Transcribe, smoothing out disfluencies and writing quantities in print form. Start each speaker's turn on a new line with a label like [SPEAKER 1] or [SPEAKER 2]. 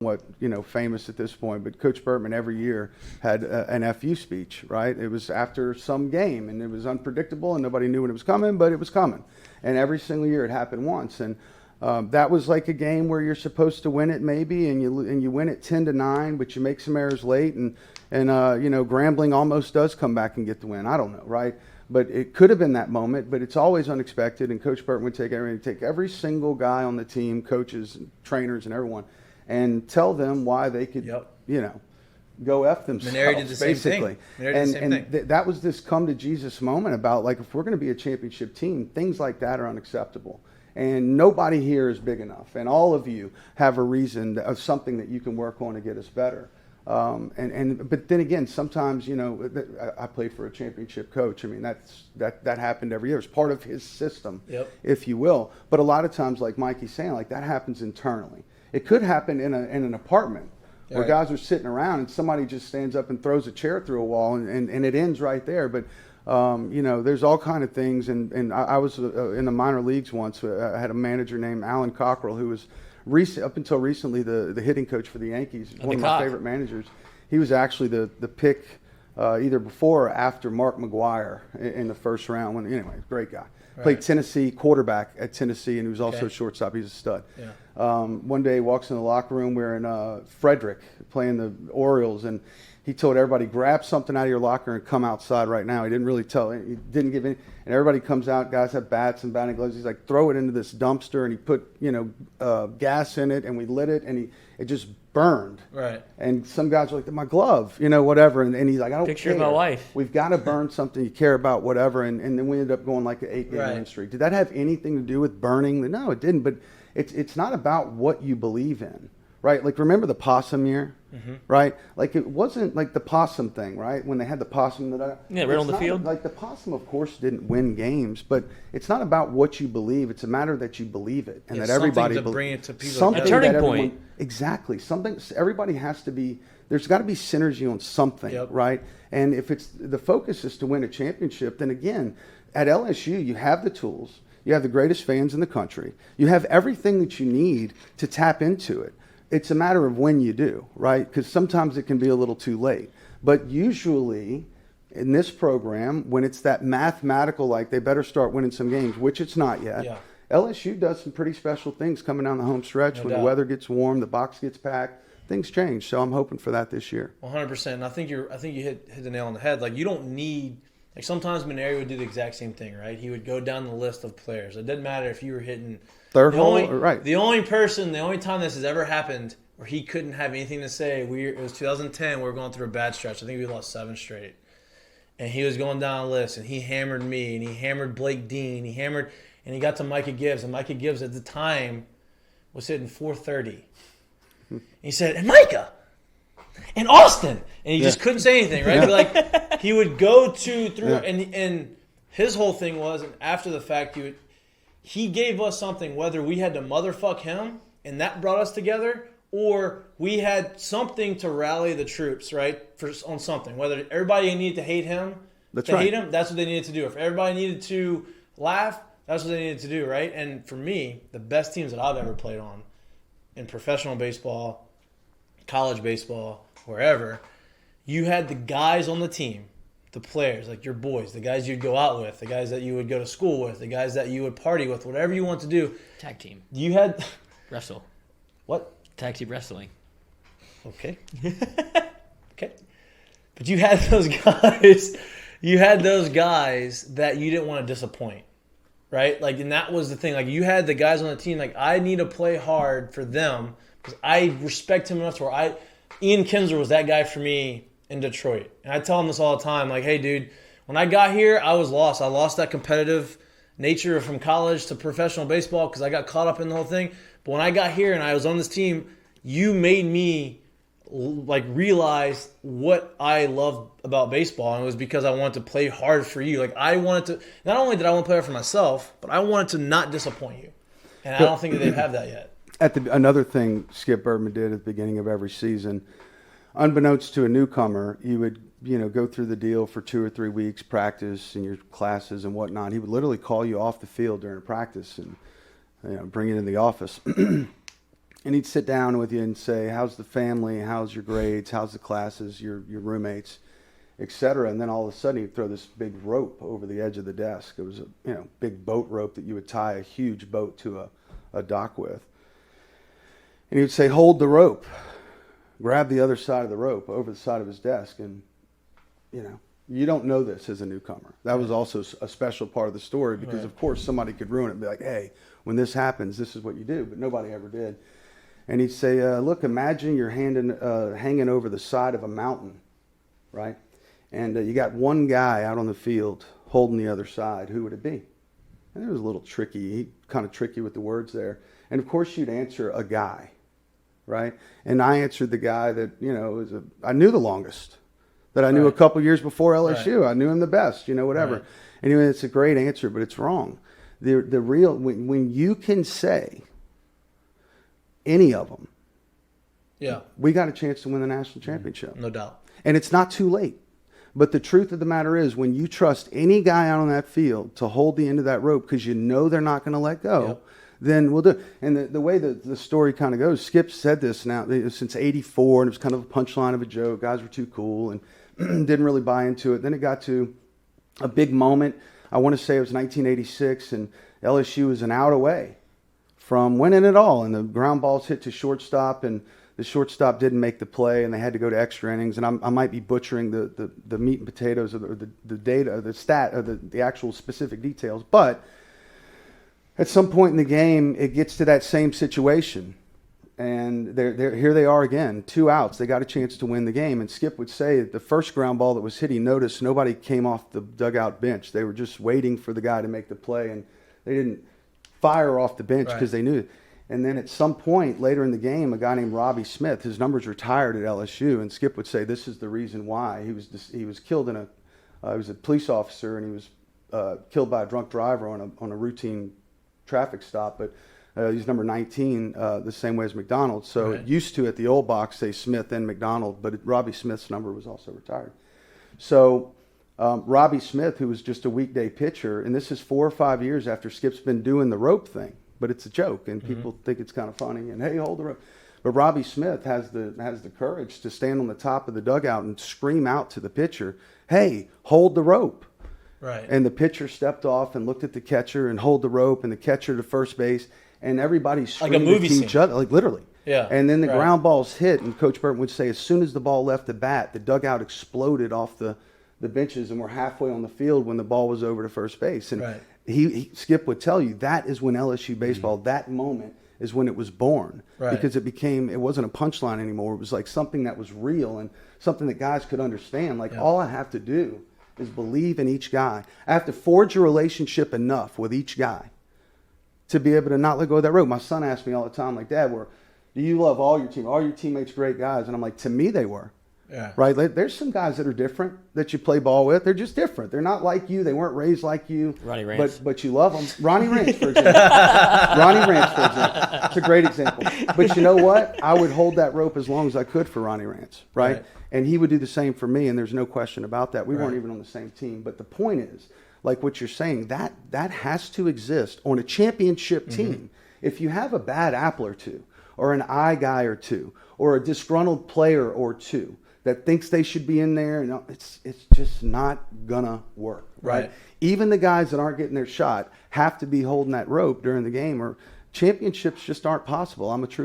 [SPEAKER 1] somewhat, famous at this point, but Coach Bertman every year had an FU speech, right? It was after some game, and it was unpredictable, and nobody knew when it was coming, but it was coming. And every single year it happened once. And that was like a game where you're supposed to win it maybe, and you win it 10-9, but you make some errors late, and Grambling almost does come back and get the win. I don't know, right? But it could have been that moment, but it's always unexpected, and Coach Burton would take every single guy on the team, coaches, and trainers, and everyone, and tell them why they could, go F themselves.
[SPEAKER 2] Maneri did the same
[SPEAKER 1] basically.
[SPEAKER 2] thing.
[SPEAKER 1] That was this come to Jesus moment about, like, if we're going to be a championship team, things like that are unacceptable. And nobody here is big enough, and all of you have a reason of something that you can work on to get us better. But then again, sometimes, I played for a championship coach. I mean, that happened every year. It's part of his system, if you will. But a lot of times, like Mikey's saying, like, that happens internally. It could happen in an apartment where guys are sitting around and somebody just stands up and throws a chair through a wall, and it ends right there. But there's all kind of things. And I was in the minor leagues once. I had a manager named Alan Cockrell who was up until recently the hitting coach for the Yankees. One of my favorite managers. He was actually the pick either before or after Mark McGwire in the first round. Anyway, great guy. Right. Played Tennessee, quarterback at Tennessee, and he was also a shortstop. He's a stud. Yeah. One day he walks in the locker room wearing Frederick playing the Orioles, and he told everybody, grab something out of your locker and come outside right now. He didn't really tell. He didn't give any. And everybody comes out. Guys have bats and batting gloves. He's like, throw it into this dumpster, and he put gas in it, and we lit it, and it just burned.
[SPEAKER 2] Right.
[SPEAKER 1] And some guys are like, my glove, whatever. And he's like, I don't
[SPEAKER 3] Picture
[SPEAKER 1] care.
[SPEAKER 3] of my wife.
[SPEAKER 1] We've got to burn something you care about, whatever. And then we ended up going like an 8-game win streak. Did that have anything to do with burning? No, it didn't. But it's not about what you believe in. Right, like remember the possum year, right? Like it wasn't like the possum thing, right? When they had the possum right
[SPEAKER 3] on the field.
[SPEAKER 1] Like the possum, of course, didn't win games, but it's not about what you believe. It's a matter that you believe it, and that everybody
[SPEAKER 2] something to bring it to people.
[SPEAKER 1] Something
[SPEAKER 3] a turning point.
[SPEAKER 1] Exactly. Something. Everybody has to be. There's got to be synergy on something, right? And if it's the focus is to win a championship, then again, at LSU you have the tools. You have the greatest fans in the country. You have everything that you need to tap into it. It's a matter of when you do, right? Because sometimes it can be a little too late. But usually in this program, when it's that mathematical, like they better start winning some games, which it's not yet. Yeah. LSU does some pretty special things coming down the home stretch. When the weather gets warm, the box gets packed, things change. So I'm hoping for that this year.
[SPEAKER 2] 100%. And I think you hit the nail on the head. Like, you don't need, like, sometimes Maneri would do the exact same thing, right? He would go down the list of players. It doesn't matter if you were hitting
[SPEAKER 1] third hole, right?
[SPEAKER 2] The only time this has ever happened where he couldn't have anything to say, it was 2010. We were going through a bad stretch. I think we lost 7 straight. And he was going down the list, and he hammered me, and he hammered Blake Dean, and he got to Mikey Gibbs, and Mikey Gibbs at the time was hitting 430. And he said, and Micah, and Austin, and he just couldn't say anything, right? But like, he would go and his whole thing was, and after the fact, he gave us something, whether we had to motherfuck him, and that brought us together, or we had something to rally the troops, right, on something. Whether everybody needed to hate him, hate him, that's what they needed to do. If everybody needed to laugh, that's what they needed to do, right? And for me, the best teams that I've ever played on in professional baseball, college baseball, wherever, you had the guys on the team, the players, like your boys, the guys you'd go out with, the guys that you would go to school with, the guys that you would party with, whatever you want to do.
[SPEAKER 3] Tag team.
[SPEAKER 2] You had...
[SPEAKER 3] Wrestle.
[SPEAKER 2] What?
[SPEAKER 3] Tag team wrestling.
[SPEAKER 2] Okay. Okay. But you had those guys. You had those guys that you didn't want to disappoint, right? Like, and that was the thing. Like, you had the guys on the team. Like, I need to play hard for them because I respect him enough to where Ian Kinsler was that guy for me in Detroit. And I tell him this all the time. Like, hey, dude, when I got here, I was lost. I lost that competitive nature from college to professional baseball because I got caught up in the whole thing. But when I got here and I was on this team, you made me like realize what I love about baseball, and it was because I wanted to play hard for you. Like, I wanted to, not only did I want to play hard for myself, but I wanted to not disappoint you. And I don't think that they have that yet.
[SPEAKER 1] Another thing Skip Bertman did at the beginning of every season, unbeknownst to a newcomer, you would go through the deal for 2 or 3 weeks, practice in your classes and whatnot. He would literally call you off the field during a practice and bring you in the office. And he'd sit down with you and say, how's the family? How's your grades? How's the classes, your roommates, et cetera. And then all of a sudden he'd throw this big rope over the edge of the desk. It was a big boat rope that you would tie a huge boat to a dock with. And he would say, hold the rope. Grab the other side of the rope over the side of his desk. And, you don't know this as a newcomer. That was also a special part of the story because,
[SPEAKER 2] Right.
[SPEAKER 1] of course, somebody could ruin it and be like, hey, when this happens, this is what you do. But nobody ever did. And he'd say, look, imagine you're hanging over the side of a mountain, right? And you got one guy out on the field holding the other side. Who would it be? And it was a little tricky, kind of tricky with the words there. And, of course, you'd answer a guy, right? And I answered the guy that, I knew the longest, that I knew
[SPEAKER 2] Right.
[SPEAKER 1] a couple years before LSU. Right. I knew him the best, whatever.
[SPEAKER 2] Right.
[SPEAKER 1] Anyway, it's a great answer, but it's wrong. The real, when you can say any of them,
[SPEAKER 2] Yeah,
[SPEAKER 1] we got a chance to win the national championship.
[SPEAKER 2] no doubt.
[SPEAKER 1] And it's not too late. But the truth of the matter is, when you trust any guy out on that field to hold the end of that rope because you know they're not going to let go,
[SPEAKER 2] Yep.
[SPEAKER 1] then we'll do it. And the way that the story kind of goes, Skip said this now since '84, and it was kind of a punchline of a joke. Guys were too cool and didn't really buy into it. Then it got to a big moment. I want to say it was 1986, and LSU was an out away from winning it all. And the ground balls hit to shortstop, and the shortstop didn't make the play, and they had to go to extra innings. And I might be butchering the meat and potatoes of the data, the stat, or the actual specific details. But at some point in the game, it gets to that same situation. And here they are again, 2 outs. They got a chance to win the game. And Skip would say that the first ground ball that was hit, he noticed nobody came off the dugout bench. They were just waiting for the guy to make the play, and they didn't fire off the bench because they knew it. And then at some point later in the game, a guy named Robbie Smith, his number's retired at LSU, and Skip would say this is the reason why. He was killed he was a police officer, and he was killed by a drunk driver on a routine traffic stop, but he's number 19, the same way as McDonald. So
[SPEAKER 2] Right.
[SPEAKER 1] it used to, at the old box, say Smith and McDonald, but Robbie Smith's number was also retired. So Robbie Smith, who was just a weekday pitcher, and this is 4 or 5 years after Skip's been doing the rope thing, but it's a joke, and people think it's kind of funny, and hey, hold the rope. But Robbie Smith has the courage to stand on the top of the dugout and scream out to the pitcher, hey, hold the rope.
[SPEAKER 2] Right.
[SPEAKER 1] And the pitcher stepped off and looked at the catcher and hold the rope, and the catcher to first base, and everybody screamed
[SPEAKER 2] Like a movie
[SPEAKER 1] at each
[SPEAKER 2] scene.
[SPEAKER 1] other, like literally.
[SPEAKER 2] Yeah,
[SPEAKER 1] And then the
[SPEAKER 2] right.
[SPEAKER 1] ground balls hit, and Coach Burton would say, as soon as the ball left the bat, the dugout exploded off the benches, and we're halfway on the field when the ball was over to first base. And
[SPEAKER 2] Right.
[SPEAKER 1] Skip would tell you that is when LSU baseball, that moment is when it was born.
[SPEAKER 2] Right.
[SPEAKER 1] Because it wasn't a punchline anymore. It was like something that was real and something that guys could understand. Like, all I have to do is believe in each guy. I have to forge a relationship enough with each guy to be able to not let go of that rope. My son asks me all the time, like, Dad, do you love all your team? All your teammates great guys? And I'm like, to me, they were.
[SPEAKER 2] Yeah.
[SPEAKER 1] Right? There's some guys that are different that you play ball with. They're just different. They're not like you. They weren't raised like you.
[SPEAKER 3] Ronnie Rance.
[SPEAKER 1] But you love them. Ronnie Rance, for example. Ronnie Rance, for example. It's a great example. But you know what? I would hold that rope as long as I could for Ronnie Rance, right?
[SPEAKER 2] Right.
[SPEAKER 1] And he would do the same for me, and there's no question about that. We weren't
[SPEAKER 2] Right.
[SPEAKER 1] even on the same team. But the point is, like what you're saying, that has to exist on a championship team. If you have a bad apple or two, or an eye guy or two, or a disgruntled player or two that thinks they should be in there, it's just not gonna work, right?
[SPEAKER 2] Right.
[SPEAKER 1] Even the guys that aren't getting their shot have to be holding that rope during the game, or championships just aren't possible. I'm a true